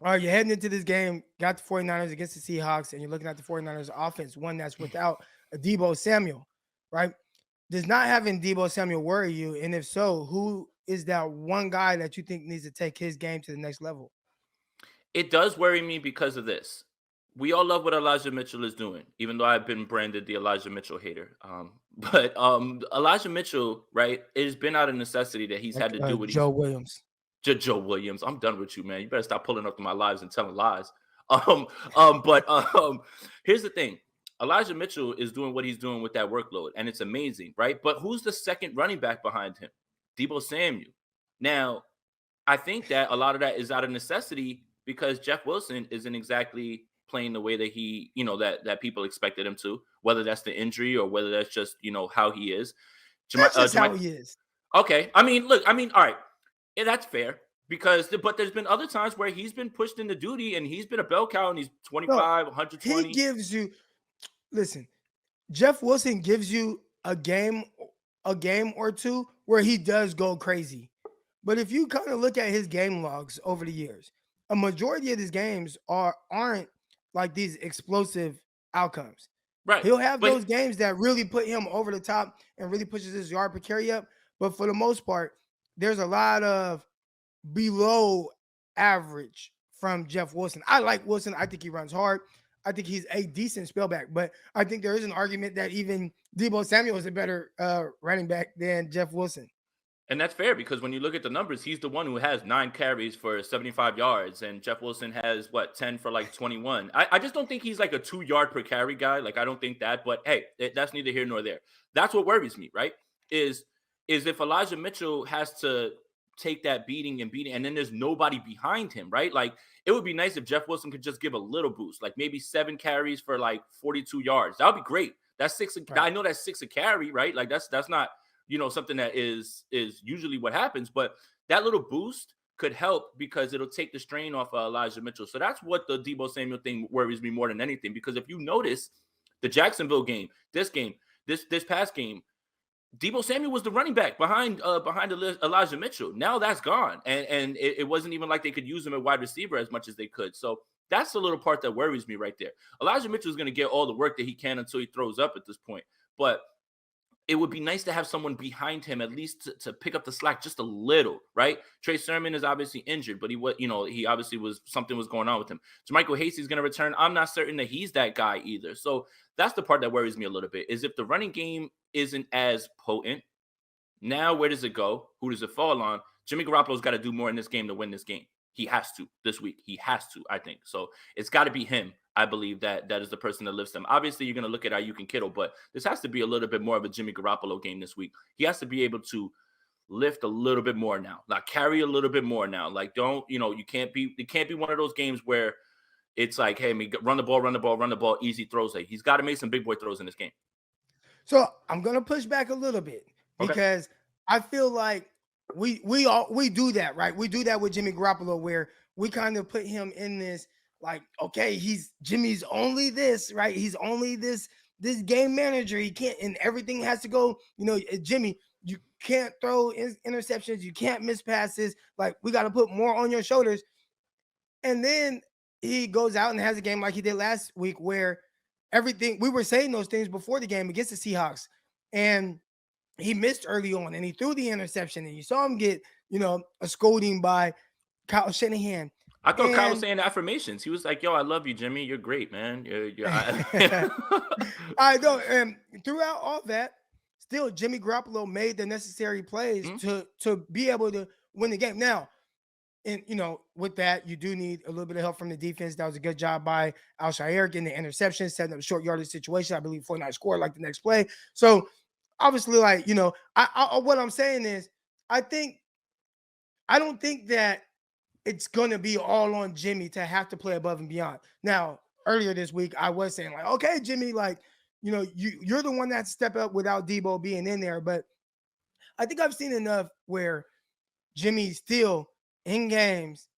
All right, you're heading into this game, got the 49ers against the Seahawks, and you're looking at the 49ers offense, one that's without a Debo Samuel, right? Does not having Debo Samuel worry you? And if so, who is that one guy that you think needs to take his game to the next level? It does worry me because of this. We all love what Elijah Mitchell is doing, even though I've been branded the Elijah Mitchell hater. But Elijah Mitchell, right, it has been out of necessity that he's Like had to do what he's Joe Williams. Joe Williams. I'm done with you, man. You better stop pulling up to my lives and telling lies. But here's the thing. Elijah Mitchell is doing what he's doing with that workload, and it's amazing, right? But who's the second running back behind him? Debo Samuel. Now, I think that a lot of that is out of necessity because Jeff Wilson isn't exactly playing the way that that people expected him to, whether that's the injury or whether that's just, how he is. That's just how Jemi- he is. okay. I mean, look, all right. Yeah, that's fair but there's been other times where he's been pushed into duty and he's been a bell cow and he's No, 25, he 120. gives you. Listen, Jeff Wilson gives you a game or two where he does go crazy. But if you kind of look at his game logs over the years, a majority of his games aren't like these explosive outcomes. Right. He'll have But those games that really put him over the top and really pushes his yard per carry up. But for the most part, there's a lot of below average from Jeff Wilson. I like Wilson. I think he runs hard. I think he's a decent spellback, but I think there is an argument that even Debo Samuel is a better running back than Jeff Wilson. And that's fair because when you look at the numbers, he's the one who has 9 carries for 75 yards, and Jeff Wilson has what 10 for like 21. I just don't think he's like a 2 yard per carry guy. Like I don't think that. But hey, that's neither here nor there. That's what worries me, right? Is is if Elijah Mitchell has to take that beating, and then there's nobody behind him, right? Like it would be nice if Jeff Wilson could just give a little boost, like maybe 7 carries for like 42 yards. That would be great. That's six. Right. I know that's six a carry, right? Like that's not something that is usually what happens, but that little boost could help because it'll take the strain off of Elijah Mitchell. So that's what the Debo Samuel thing worries me more than anything, because if you notice the Jacksonville game, this past game, Debo Samuel was the running back behind Elijah Mitchell. Now that's gone, and it wasn't even like they could use him at wide receiver as much as they could. So that's the little part that worries me right there. Elijah Mitchell is going to get all the work that he can until he throws up at this point, but it would be nice to have someone behind him at least to pick up the slack just a little, right? Trey Sermon is obviously injured, but he obviously was something was going on with him. Jermichael Hasty's going to return. I'm not certain that he's that guy either. So that's the part that worries me a little bit is if the running game isn't as potent, now where does it go? Who does it fall on? Jimmy Garoppolo's got to do more in this game to win this game. He has to this week. He has to, I think. So it's got to be him. I believe that is the person that lifts them. Obviously, you're going to look at Ayuk and Kittle, but this has to be a little bit more of a Jimmy Garoppolo game this week. He has to be able to lift a little bit more now, like carry a little bit more now. Like don't it can't be one of those games where it's like, hey, run the ball, run the ball, run the ball, easy throws. Like he's got to make some big boy throws in this game. So I'm gonna push back a little bit Okay. because I feel like we do that, right? We do that with Jimmy Garoppolo where we kind of put him in this like, okay, he's Jimmy's only this, right? He's only this game manager. He can't, and everything has to go. Jimmy, you can't throw interceptions, you can't miss passes. Like we got to put more on your shoulders. And then he goes out and has a game like he did last week where everything we were saying those things before the game against the Seahawks. And he missed early on and he threw the interception and you saw him get, a scolding by Kyle Shanahan. I thought Kyle was And saying affirmations. He was like, "Yo, I love you, Jimmy. You're great, man. I know, and throughout all that, still Jimmy Garoppolo made the necessary plays Mhm. to be able to win the game. Now, and with that, you do need a little bit of help from the defense. That was a good job by Alshire getting the interception, setting up a short yardage situation. I believe 49 scored like the next play. So obviously, like, what I'm saying is, I think I don't think that it's gonna be all on Jimmy to have to play above and beyond. Now, earlier this week, I was saying, like, okay, Jimmy, like, you're the one that step up without Debo being in there. But I think I've seen enough where Jimmy's still in games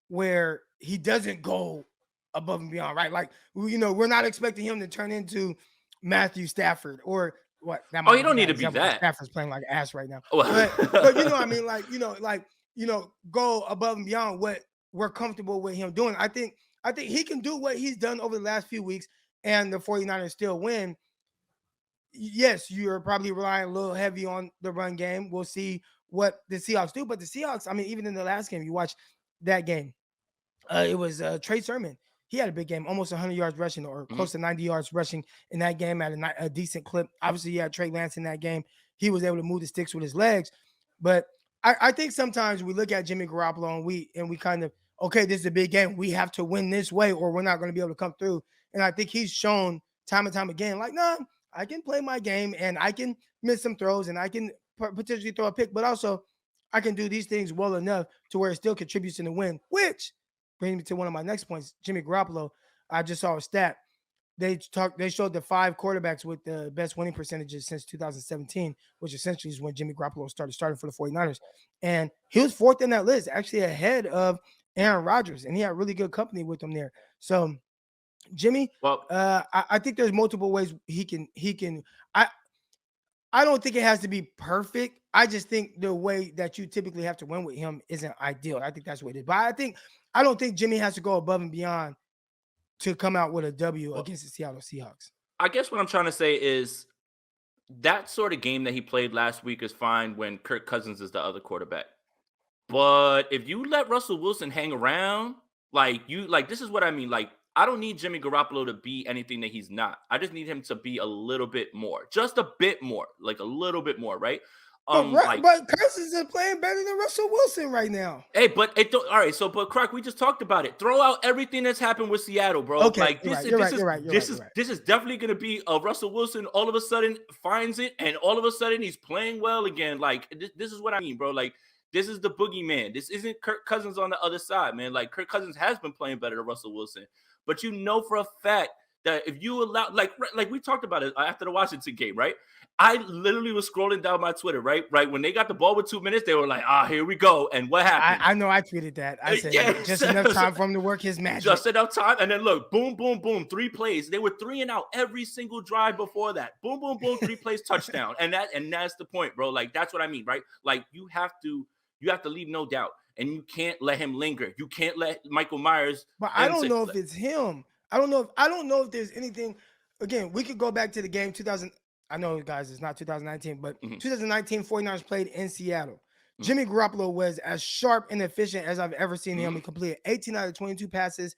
where he doesn't go above and beyond, right? Like, we're not expecting him to turn into Matthew Stafford or what that Oh, might you not be don't need that to be example because that. Stafford's playing like ass right now. But Well, you know what I mean? Like, go above and beyond what we're comfortable with him doing. I think he can do what he's done over the last few weeks and the 49ers still win. Yes, you're probably relying a little heavy on the run game. We'll see what the Seahawks do. But the Seahawks, I mean, even in the last game, you watch that game. It was Trey Sermon. He had a big game, almost 100 yards rushing or Mhm. close to 90 yards rushing in that game at a decent clip. Obviously, you had Trey Lance in that game. He was able to move the sticks with his legs. But I think sometimes we look at Jimmy Garoppolo and we kind of, okay, this is a big game. We have to win this way or we're not going to be able to come through. And I think he's shown time and time again, like, no, I can play my game and I can miss some throws and I can potentially throw a pick, but also I can do these things well enough to where it still contributes in the win, which brings me to one of my next points. Jimmy Garoppolo, I just saw a stat. They showed the 5 quarterbacks with the best winning percentages since 2017, which essentially is when Jimmy Garoppolo starting for the 49ers. And he was 4th in that list, actually ahead of Aaron Rodgers, and he had really good company with him there. So Jimmy, Well, I think there's multiple ways he can. I don't think it has to be perfect. I just think the way that you typically have to win with him isn't ideal. I think that's what it is. But I don't think Jimmy has to go above and beyond to come out with a W well, against the Seattle Seahawks. I guess what I'm trying to say is that sort of game that he played last week is fine when Kirk Cousins is the other quarterback. But if you let Russell Wilson hang around, like this is what I mean. Like, I don't need Jimmy Garoppolo to be anything that he's not. I just need him to be a little bit more, just a bit more, like a little bit more, right? Like, But Cousins is playing better than Russell Wilson right now. hey, but it don't, all right. So, but Croc, we just talked about it. Throw out everything that's happened with Seattle, bro. Okay, Like you're this, right. You're this right. is You're right. You're this right. is You're right. this is definitely going to be a Russell Wilson. All of a sudden finds it, and all of a sudden he's playing well again. Like this is what I mean, bro. Like this is the boogeyman. This isn't Kirk Cousins on the other side, man. Like Kirk Cousins has been playing better than Russell Wilson, but you know for a fact that if you allow, like we talked about it after the Washington game, right? I literally was scrolling down my Twitter, right? When they got the ball with 2 minutes, they were like, here we go. And what happened? I know I tweeted that. I said just enough time for him to work his magic. Just enough time. And then look, boom, boom, boom, 3 plays. They were 3 and out every single drive before that. Boom, boom, boom, 3 plays, touchdown. And that's the point, bro. Like, that's what I mean, right? Like, you have to leave no doubt. And you can't let him linger. You can't let Michael Myers. But I don't know if it's him. I don't know if there's anything. Again, we could go back to the game 2000. I know, guys, it's not 2019, but 2019 49ers played in Seattle. Jimmy Garoppolo was as sharp and efficient as I've ever seen him. He completed 18 out of 22 passes.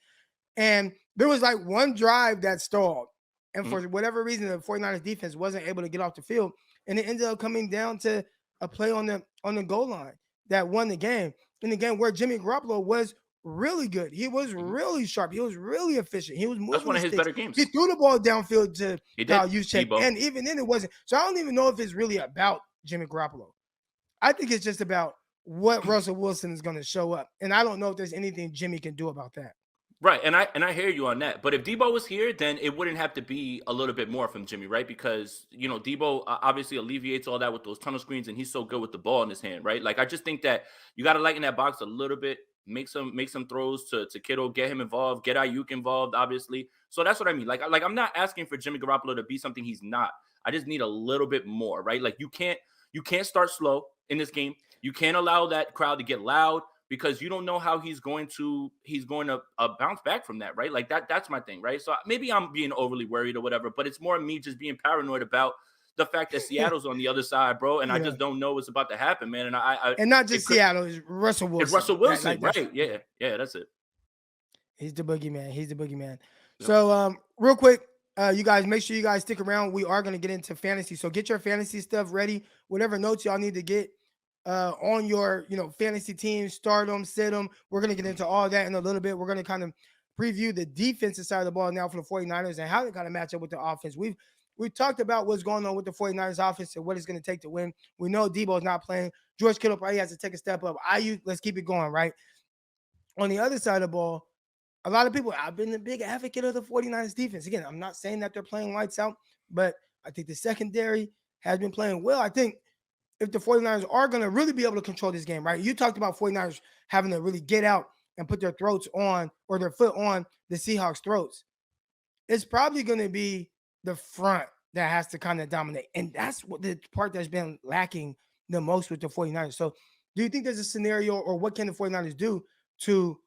And there was like one drive that stalled. And for whatever reason, the 49ers defense wasn't able to get off the field. And it ended up coming down to a play on the goal line that won the game. In the game where Jimmy Garoppolo was really good. He was really sharp. He was really efficient. He was moving. That's one of his better games. He threw the ball downfield to Kyle Juszczyk, Debo. and even then it wasn't. So I don't even know if it's really about Jimmy Garoppolo. I think it's just about what Russell Wilson is going to show up, and I don't know if there's anything Jimmy can do about that. Right, and I hear you on that. But if Debo was here, then it wouldn't have to be a little bit more from Jimmy, right? Because Debo obviously alleviates all that with those tunnel screens, and he's so good with the ball in his hand, right? Like I just think that you got to lighten that box a little bit, make some throws to Kittle, get him involved, get Ayuk involved, obviously. So that's what I mean. Like I'm not asking for Jimmy Garoppolo to be something he's not. I just need a little bit more, right? Like you can't start slow in this game. You can't allow that crowd to get loud, because you don't know how he's going to bounce back from that, right? Like that's my thing, right? So maybe I'm being overly worried or whatever, but it's more me just being paranoid about the fact that Seattle's on the other side, bro, and I just don't know what's about to happen, man. And and not just Seattle, it's Russell Wilson. It's Russell Wilson, right? Yeah, that's it. He's the boogeyman. Yep. So real quick, you guys, make sure you guys stick around. We are going to get into fantasy, so get your fantasy stuff ready. Whatever notes y'all need to get on your fantasy team, start them, sit them. We're going to get into all that in a little bit. We're going to kind of preview the defensive side of the ball now for the 49ers and how they kind of match up with the offense. We've talked about what's going on with the 49ers offense and what it's going to take to win. We know Debo's not playing. George Kittle probably has to take a step up. Let's keep it going, right? On the other side of the ball, a lot of people, I've been a big advocate of the 49ers defense. Again, I'm not saying that they're playing lights out, but I think the secondary has been playing well. I think if the 49ers are going to really be able to control this game, right? You talked about 49ers having to really get out and put their throats on or their foot on the Seahawks' throats. It's probably going to be the front that has to kind of dominate. And that's what the part that's been lacking the most with the 49ers. So do you think there's a scenario, or what can the 49ers do to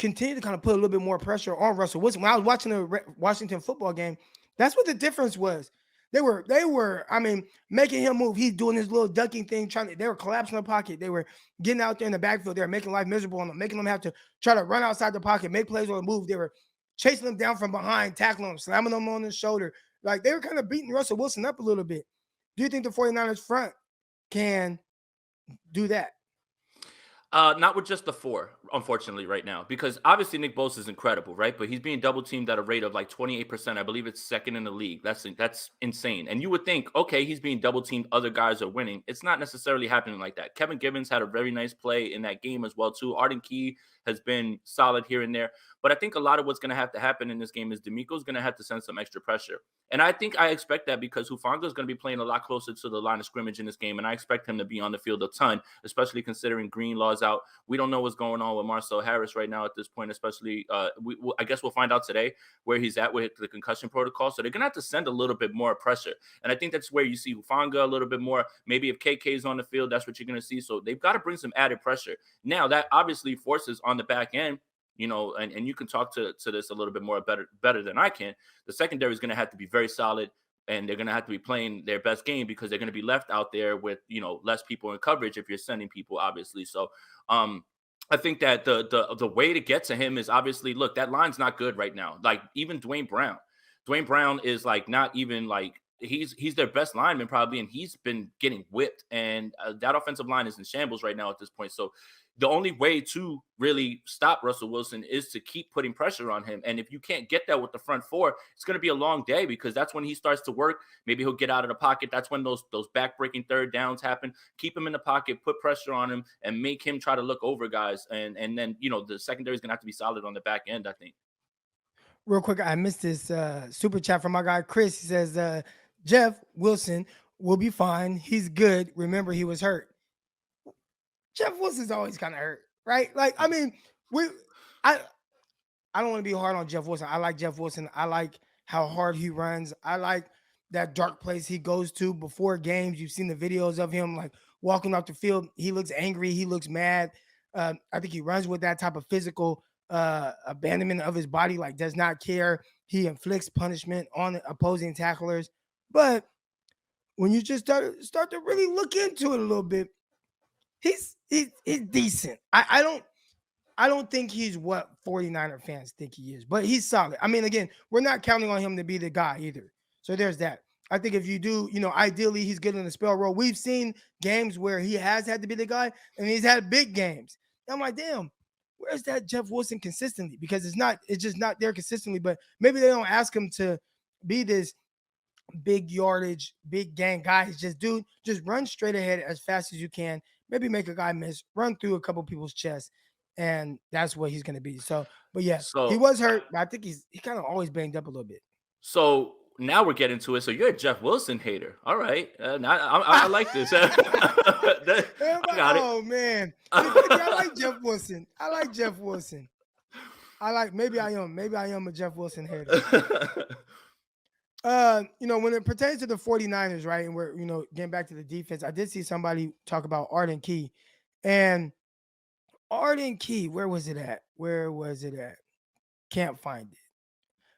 continue to kind of put a little bit more pressure on Russell Wilson. When I was watching the Washington football game, that's what the difference was. They were, I mean, making him move. He's doing his little ducking thing, they were collapsing the pocket. They were getting out there in the backfield. They were making life miserable on them, making them have to try to run outside the pocket, make plays on the move. They were chasing them down from behind, tackling them, slamming them on the shoulder. Like, they were kind of beating Russell Wilson up a little bit. Do you think the 49ers front can do that? Not with just the 4, unfortunately, right now, because obviously Nick Bosa is incredible, right? But he's being double teamed at a rate of like 28%. I believe it's second in the league. That's insane. And you would think, okay, he's being double teamed, other guys are winning. It's not necessarily happening like that. Kevin Gibbons had a very nice play in that game as well too. Arden Key has been solid here and there. But I think a lot of what's going to have to happen in this game is D'Amico's going to have to send some extra pressure. And I expect that because Hufanga is going to be playing a lot closer to the line of scrimmage in this game. And I expect him to be on the field a ton, especially considering Greenlaw's out. We don't know what's going on with Marcel Harris right now at this point, especially I guess we'll find out today where he's at with the concussion protocol. So they're going to have to send a little bit more pressure. And I think that's where you see Hufanga a little bit more. Maybe if KK is on the field, that's what you're going to see. So they've got to bring some added pressure. Now, that obviously forces on the back end, and you can talk to this a little bit more better than I can. The secondary is going to have to be very solid, and they're going to have to be playing their best game because they're going to be left out there with, less people in coverage if you're sending people, obviously. So I think that the way to get to him is obviously, look, that line's not good right now. Like, even Dwayne Brown is like not even like he's their best lineman probably, and he's been getting whipped, and that offensive line is in shambles right now at this point. So the only way to really stop Russell Wilson is to keep putting pressure on him. And if you can't get that with the front 4, it's going to be a long day because that's when he starts to work. Maybe he'll get out of the pocket. That's when those back-breaking third downs happen. Keep him in the pocket, put pressure on him, and make him try to look over guys. And then, the secondary is going to have to be solid on the back end, I think. Real quick, I missed this super chat from my guy Chris. He says, Jeff Wilson will be fine. He's good. Remember, he was hurt. Jeff Wilson's always kind of hurt, right? Like, I mean, I don't want to be hard on Jeff Wilson. I like Jeff Wilson. I like how hard he runs. I like that dark place he goes to before games. You've seen the videos of him like walking off the field. He looks angry. He looks mad. I think he runs with that type of physical abandonment of his body, like does not care. He inflicts punishment on opposing tacklers. But when you just start to really look into it a little bit, he's decent. I don't think he's what 49er fans think he is, but he's solid. I mean, again, we're not counting on him to be the guy either. So there's that. I think if you do, ideally he's good in the spell role. We've seen games where he has had to be the guy, and he's had big games. And I'm like, damn, where's that Jeff Wilson consistently? Because it's just not there consistently. But maybe they don't ask him to be this big yardage, big gang guy. He's just run straight ahead as fast as you can. Maybe make a guy miss, run through a couple people's chests, and that's what he's going to be. So, but yeah, he was hurt, but I think he kind of always banged up a little bit. So now we're getting to it. So you're a Jeff Wilson hater. All right. I like this. I got it. Oh, man. I like Jeff Wilson. Maybe I am a Jeff Wilson hater. When it pertains to the 49ers, right, and we're, getting back to the defense, I did see somebody talk about Arden Key. And Arden Key, where was it at? Can't find it.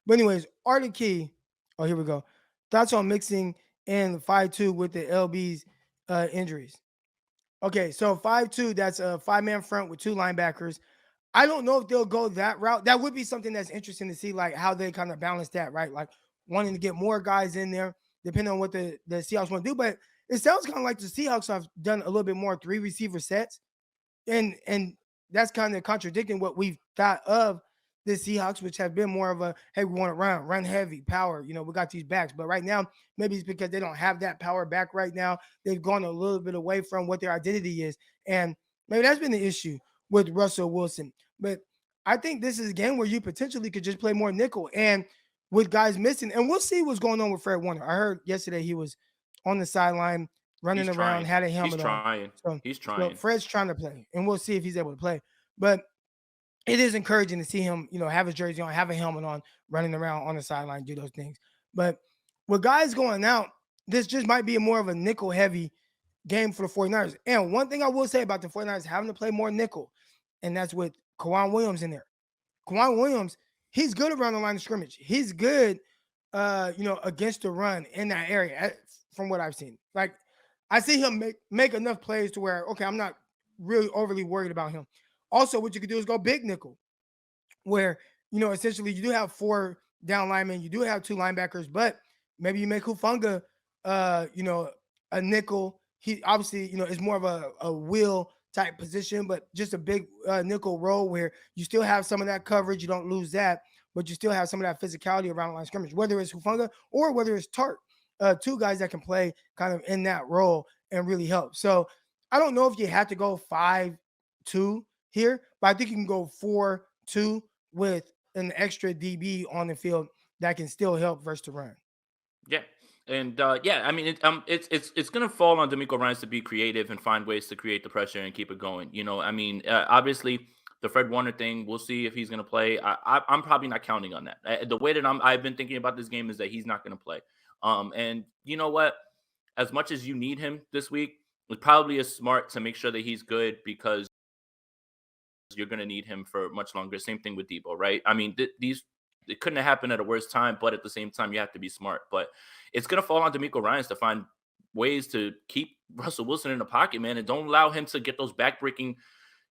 But anyways, Arden Key, oh, here we go. Thoughts on mixing in 5-2 with the LB's injuries. Okay, so 5-2, that's a 5-man front with 2 linebackers. I don't know if they'll go that route. That would be something that's interesting to see, like how they kind of balance that, right? Like wanting to get more guys in there, depending on what the Seahawks want to do. But it sounds kind of like the Seahawks have done a little bit more 3 receiver sets. And that's kind of contradicting what we've thought of the Seahawks, which have been more of a, hey, we want to run heavy, power. We got these backs. But right now, maybe it's because they don't have that power back right now. They've gone a little bit away from what their identity is. And maybe that's been the issue with Russell Wilson. But I think this is a game where you potentially could just play more nickel. And with guys missing, and we'll see what's going on with Fred Warner. I heard yesterday he was on the sideline running around, had a helmet on. He's trying. So Fred's trying to play, and we'll see if he's able to play. But it is encouraging to see him, have his jersey on, have a helmet on, running around on the sideline, do those things. But with guys going out, this just might be more of a nickel-heavy game for the 49ers. And one thing I will say about the 49ers having to play more nickel, and that's with Kawhi Williams in there. Kawhi Williams, he's good around the line of scrimmage. He's good, against the run in that area. From what I've seen, like I see him make enough plays to where okay, I'm not really overly worried about him. Also, what you could do is go big nickel, where essentially you do have 4 down linemen, you do have 2 linebackers, but maybe you make Hufanga, a nickel. He obviously, is more of a will type position, but just a big nickel role where you still have some of that coverage. You don't lose that, but you still have some of that physicality around the line of scrimmage, whether it's Hufanga or whether it's Tart. 2 guys that can play kind of in that role and really help. So I don't know if you have to go 5-2 here, but I think you can go 4-2 with an extra DB on the field that can still help versus the run. Yeah. And I mean, it's gonna fall on D'Amico Ryans to be creative and find ways to create the pressure and keep it going. I mean, obviously the Fred Warner thing, we'll see if he's gonna play. I'm probably not counting on that. The way that I've been thinking about this game is that he's not gonna play. And you know what? As much as you need him this week, it probably is smart to make sure that he's good because you're going to need him for much longer. Same thing with Debo, right? I mean, it couldn't have happened at a worse time, but at the same time, you have to be smart. But it's going to fall on D'Amico Ryans to find ways to keep Russell Wilson in the pocket, man, and don't allow him to get those backbreaking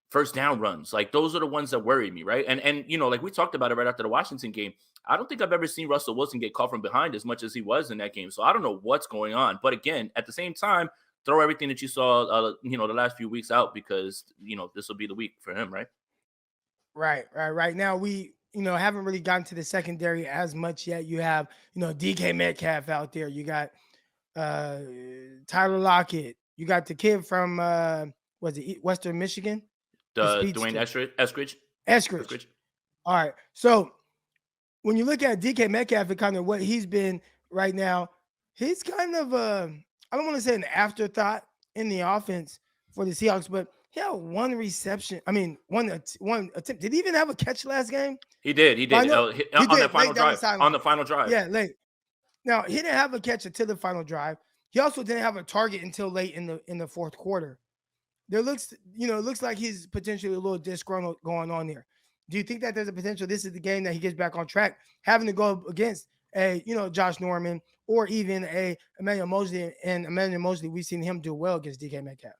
first down runs. Like those are the ones that worry me, right? And like we talked about it right after the Washington game. I don't think I've ever seen Russell Wilson get caught from behind as much as he was in that game. So I don't know what's going on. But again, at the same time, throw everything that you saw, the last few weeks out because, this will be the week for him, right? Right now, we, haven't really gotten to the secondary as much yet. You have, DK Metcalf out there. You got Tyler Lockett. You got the kid from, Western Michigan? Dwayne Eskridge. All right. So when you look at DK Metcalf and kind of what he's been right now, he's kind of I don't want to say an afterthought in the offense for the Seahawks, but he had 1 reception. I mean, one attempt. Did he even have a catch last game? He did. He did. On that final drive. On the final drive. Yeah, late. Now, he didn't have a catch until the final drive. He also didn't have a target until late in the fourth quarter. It looks like he's potentially a little disgruntled going on there. Do you think that there's a potential this is the game that he gets back on track, having to go against a Josh Norman or even a Emmanuel Mosley? And Emmanuel Mosley, we've seen him do well against DK Metcalf.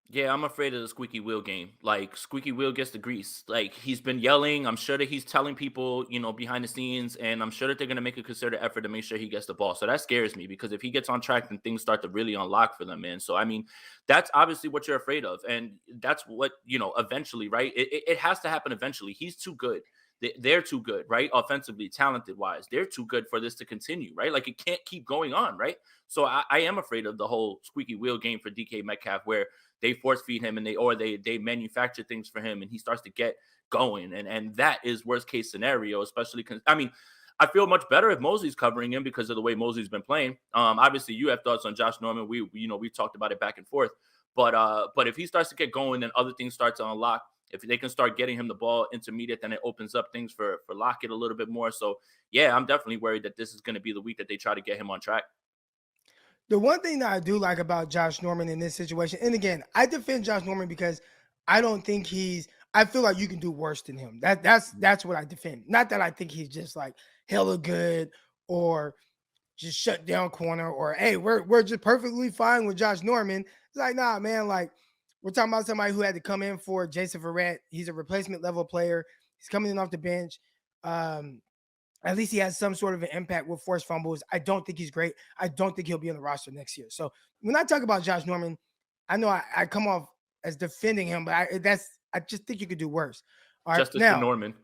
Yeah, I'm afraid of the squeaky wheel game. Like squeaky wheel gets the grease. Like he's been yelling. I'm sure that he's telling people, behind the scenes, and I'm sure that they're going to make a concerted effort to make sure he gets the ball. So that scares me because if he gets on track, then things start to really unlock for them, man. So I mean, that's obviously what you're afraid of, and that's what eventually, right? It has to happen eventually. He's too good. They're too good, right? Offensively, talented wise, they're too good for this to continue, right? Like it can't keep going on, right? So I am afraid of the whole squeaky wheel game for DK Metcalf, where they force feed him and they manufacture things for him and he starts to get going. And that is worst case scenario, especially because I feel much better if Mosley's covering him because of the way Mosley's been playing. Obviously you have thoughts on Josh Norman. We talked about it back and forth, but if he starts to get going, then other things start to unlock. If they can start getting him the ball intermediate, then it opens up things for Lockett a little bit more. So yeah, I'm definitely worried that this is going to be the week that they try to get him on track. The one thing that I do like about Josh Norman in this situation, and again, I defend Josh Norman because I don't think I feel like you can do worse than him. That's what I defend. Not that I think he's just like hella good or just shut down corner or hey, we're just perfectly fine with Josh Norman. It's like, nah, man, like we're talking about somebody who had to come in for Jason Verrett. He's a replacement level player. He's coming in off the bench. At least he has some sort of an impact with forced fumbles. I don't think he's great. I don't think he'll be on the roster next year. So when I talk about Josh Norman, I know I come off as defending him, but I just think you could do worse. All right, justice for Norman.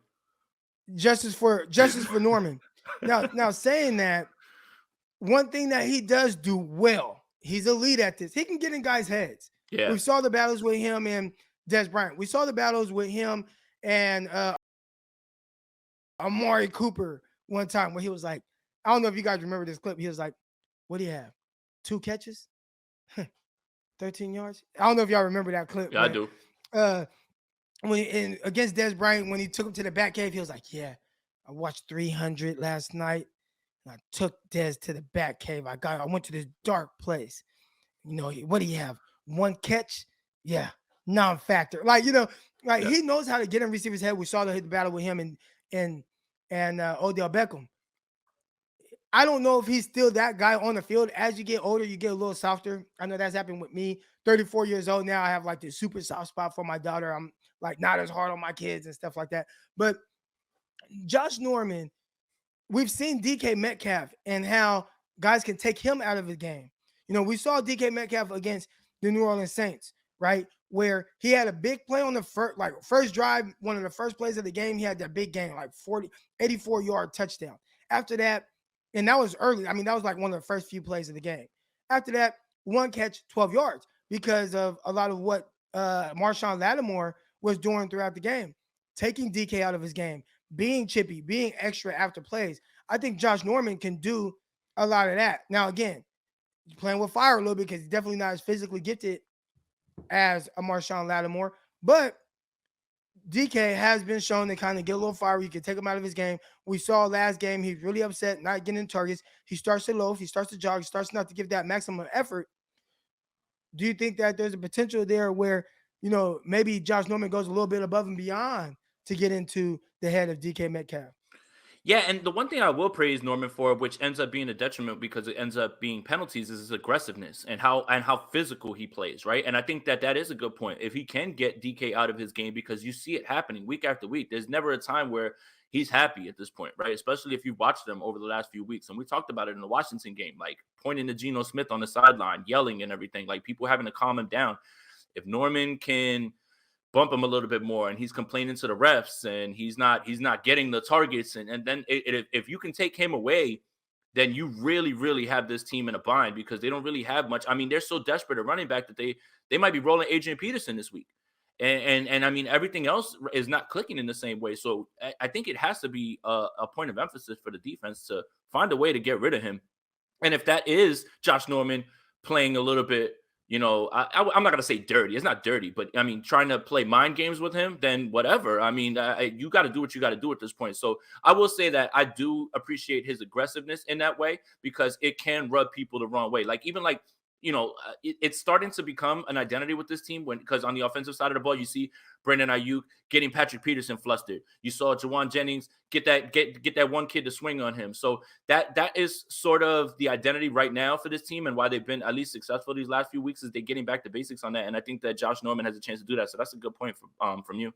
Justice for Norman. Now saying that, one thing that he does do well, he's elite at this. He can get in guys' heads. Yeah. We saw the battles with him and Des Bryant. We saw the battles with him and Amari Cooper one time where he was like, I don't know if you guys remember this clip. He was like, what do you have? 2 catches? 13 yards? I don't know if y'all remember that clip. Yeah, but, I do. Against Des Bryant, when he took him to the back cave, he was like, yeah, I watched 300 last night. And I took Des to the back cave. I went to this dark place. What do you have? 1 catch? Yeah, non-factor. He knows how to get in receivers' head. We saw the battle with him and Odell Beckham. I don't know if he's still that guy on the field. As you get older, you get a little softer. I know that's happened with me. 34 years old now. I have like this super soft spot for my daughter. I'm like not as hard on my kids and stuff like that. But Josh Norman, we've seen DK Metcalf and how guys can take him out of the game. You know, we saw DK Metcalf against the New Orleans Saints, right? Where he had a big play on the first drive, one of the first plays of the game. He had that big game, like 84-yard touchdown. After that, and that was early. I mean, that was like one of the first few plays of the game. After that, one catch, 12 yards because of a lot of what Marshawn Lattimore was doing throughout the game, taking DK out of his game, being chippy, being extra after plays. I think Josh Norman can do a lot of that. Now, again, he's playing with fire a little bit because he's definitely not as physically gifted as a Marshawn Lattimore, but DK has been shown to kind of get a little fiery. You can take him out of his game. We saw last game, he's really upset, not getting targets. He starts to loaf, he starts to jog, he starts not to give that maximum effort. Do you think that there's a potential there where, you know, maybe Josh Norman goes a little bit above and beyond to get into the head of DK Metcalf? Yeah, and the one thing I will praise Norman for, which ends up being a detriment because it ends up being penalties, is his aggressiveness and how physical he plays, right? And I think that that is a good point. If he can get DK out of his game, because you see it happening week after week, there's never a time where he's happy at this point, right? Especially if you've watched them over the last few weeks. And we talked about it in the Washington game, like pointing to Geno Smith on the sideline, yelling and everything, like people having to calm him down. If Norman can bump him a little bit more and he's complaining to the refs and he's not getting the targets, and then if you can take him away, then you really have this team in a bind because they don't really have much. I mean, they're so desperate at running back that they might be rolling Adrian Peterson this week, and I mean everything else is not clicking in the same way. So I think it has to be a point of emphasis for the defense to find a way to get rid of him. And if that is Josh Norman playing a little bit, you know, I'm not going to say dirty. It's not dirty, but I mean, trying to play mind games with him, then whatever. I mean, you got to do what you got to do at this point. So I will say that I do appreciate his aggressiveness in that way because it can rub people the wrong way. Like, even like, you know, it's starting to become an identity with this team because on the offensive side of the ball, you see Brandon Ayuk getting Patrick Peterson flustered. You saw Jawan Jennings get that one kid to swing on him. So that is sort of the identity right now for this team, and why they've been at least successful these last few weeks is they're getting back to basics on that. And I think that Josh Norman has a chance to do that. So that's a good point from you.